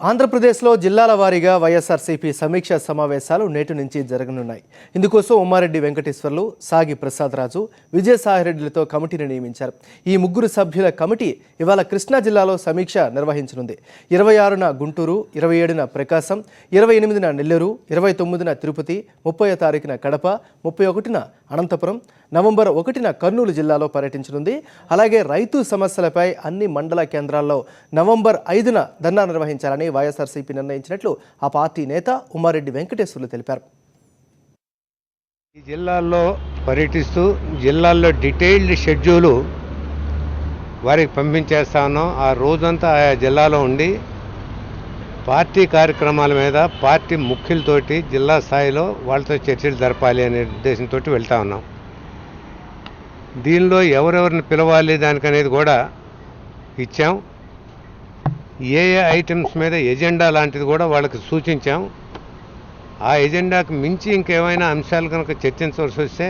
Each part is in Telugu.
ఆంధ్రప్రదేశ్లో జిల్లాల వారీగా వైఎస్ఆర్సీపీ సమీక్షా సమావేశాలు నేటి నుంచి జరగనున్నాయి. ఇందుకోసం ఉమ్మారెడ్డి వెంకటేశ్వర్లు, సాగి ప్రసాదరాజు, విజయసాయిరెడ్డిలతో కమిటీని నియమించారు. ఈ ముగ్గురు సభ్యుల కమిటీ ఇవాళ కృష్ణా జిల్లాలో సమీక్ష నిర్వహించనుంది. 26న గుంటూరు, 27న ప్రకాశం, 28న నెల్లూరు, 29న తిరుపతి, 30వ తారీఖున కడప, 31న అనంతపురం, నవంబర్ 1న కర్నూలు జిల్లాలో పర్యటించనుంది. అలాగే రైతు సమస్యలపై అన్ని మండల కేంద్రాల్లో నవంబర్ 5న ధర్నా నిర్వహించాలని వైఎస్ఆర్సీపీ నిర్ణయించినట్లు ఆ పార్టీ నేత ఉమ్మారెడ్డి వెంకటేశ్వర్లు తెలిపారు. ఈ జిల్లాల్లో పర్యటిస్తూ జిల్లాల్లో డీటెయిల్డ్ షెడ్యూలు వారికి పంపించేస్తా ఉన్నాం. ఆ రోజంతా ఆయా జిల్లాలో ఉండి పార్టీ కార్యక్రమాల మీద పార్టీ ముఖ్యులతోటి జిల్లా స్థాయిలో వాళ్ళతో చర్చలు జరపాలి అనే ఉద్దేశంతో వెళ్తా ఉన్నాం. దీనిలో ఎవరెవరిని పిలవాలి దానికనేది కూడా ఇచ్చాం. ఏ ఐటమ్స్ మీద ఎజెండా లాంటిది కూడా వాళ్ళకి సూచించాం. ఆ ఎజెండాకు మించి ఇంకేమైనా అంశాలు కనుక చర్చించవలసి వస్తే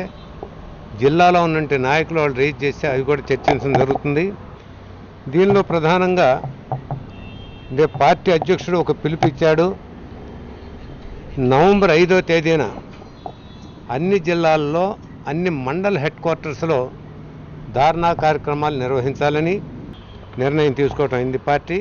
జిల్లాలో ఉన్నటువంటి నాయకులు వాళ్ళు రేజ్ చేస్తే అవి కూడా చర్చించడం జరుగుతుంది. దీనిలో ప్రధానంగా పార్టీ అధ్యక్షుడు ఒక పిలుపిచ్చాడు. నవంబర్ 5వ తేదీన అన్ని జిల్లాల్లో అన్ని మండల హెడ్ క్వార్టర్స్లో ధారణా కార్యక్రమాలు నిర్వహించాలని నిర్ణయం తీసుకోవటం అయింది పార్టీ.